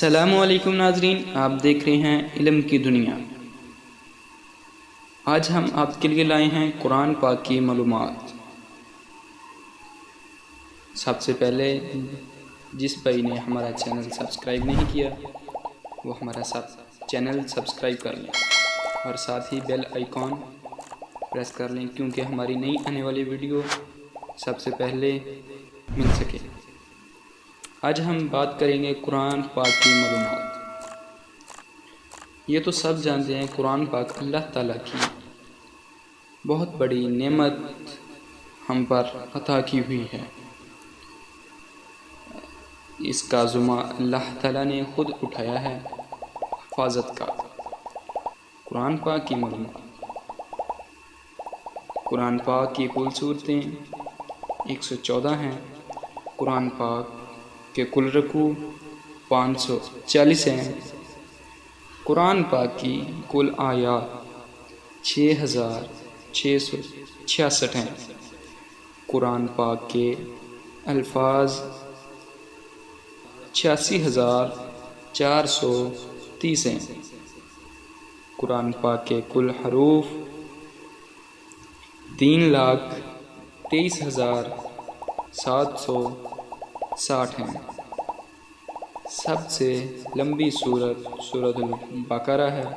السلام علیکم ناظرین، آپ دیکھ رہے ہیں علم کی دنیا۔ آج ہم آپ کے لیے لائے ہیں قرآن پاک کی معلومات۔ سب سے پہلے جس بھائی نے ہمارا چینل سبسکرائب نہیں کیا وہ ہمارا چینل سبسکرائب کر لیں اور ساتھ ہی بیل آئیکن پریس کر لیں کیونکہ ہماری نئی آنے والی ویڈیو سب سے پہلے مل سکے۔ آج ہم بات کریں گے قرآن پاک کی معلومات۔ یہ تو سب جانتے ہیں قرآن پاک اللہ تعالیٰ کی بہت بڑی نعمت ہم پر عطا کی ہوئی ہے۔ اس کا ذمہ اللہ تعالیٰ نے خود اٹھایا ہے حفاظت کا۔ قرآن پاک کی معلومات۔ قرآن پاک کی کل سورتیں 114 ہیں۔ قرآن پاک کے کل رکوع 540 ہیں۔ قرآن پاک کی کل آیات 6666 ہیں۔ قرآن پاک کے الفاظ 86430 ہیں۔ قرآن پاک کے کل حروف 3,23,760 ہیں۔ سب سے لمبی سورت سورۃ البقرہ ہے۔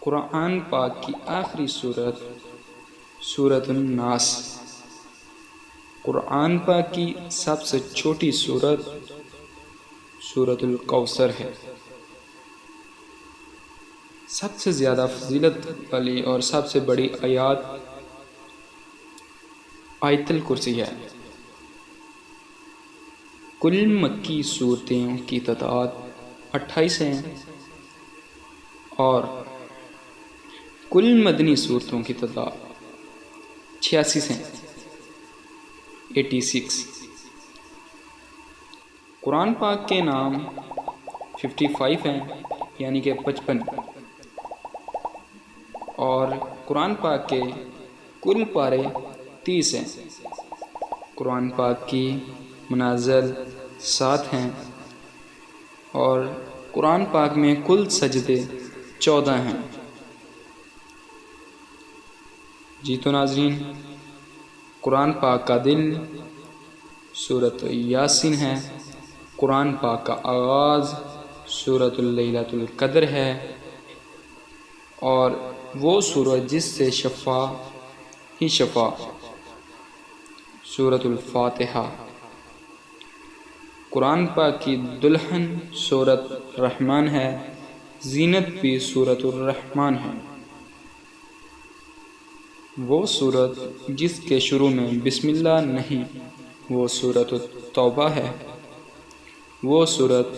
قرآن پاک کی آخری سورت سورۃ الناس۔ قرآن پاک کی سب سے چھوٹی سورت سورۃ الکوثر ہے۔ سب سے زیادہ فضیلت والی اور سب سے بڑی آیات آیت الکرسی ہے۔ کل مکی صورتوں کی تعداد 28 ہیں اور کل مدنی صورتوں کی تعداد 86 ہیں 86۔ قرآن پاک کے نام 55 ہیں یعنی کہ 55 اور قرآن پاک کے کل پارے 30 ہیں۔ قرآن پاک کی منازل 7 ہیں اور قرآن پاک میں کل سجدے 14 ہیں۔ جی تو ناظرین، قرآن پاک کا دل سورۃ یاسین ہے۔ قرآن پاک کا آغاز سورۃ لیلۃ القدر ہے اور وہ سورت جس سے شفا ہی شفا سورۃ الفاتحہ۔ قرآن پاک کی دلہن سورۃ الرحمن ہے، زینت بھی سورۃ الرحمن ہے۔ وہ سورت جس کے شروع میں بسم اللہ نہیں وہ سورۃ التوبہ ہے۔ وہ سورت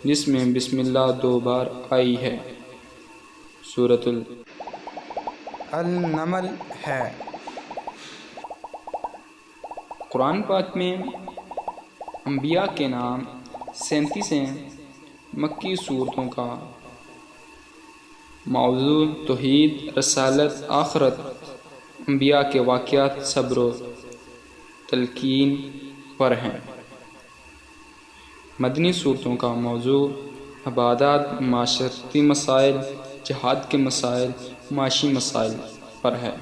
جس میں بسم اللہ 2 بار آئی ہے سورۃ النمل ہے۔ قرآن پاک میں انبیاء کے نام 37 ہیں۔ مکی صورتوں کا موضوع توحید، رسالت، آخرت، انبیاء کے واقعات، صبر و تلقین پر ہیں۔ مدنی صورتوں کا موضوع عبادات، معاشرتی مسائل، جہاد کے مسائل، معاشی مسائل پر ہے۔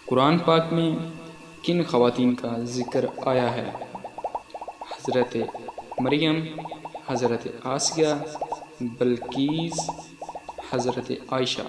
قرآن پاک میں کن خواتین کا ذکر آیا ہے؟ حضرت مریم، حضرت آسیہ، بلقیس، حضرت عائشہ۔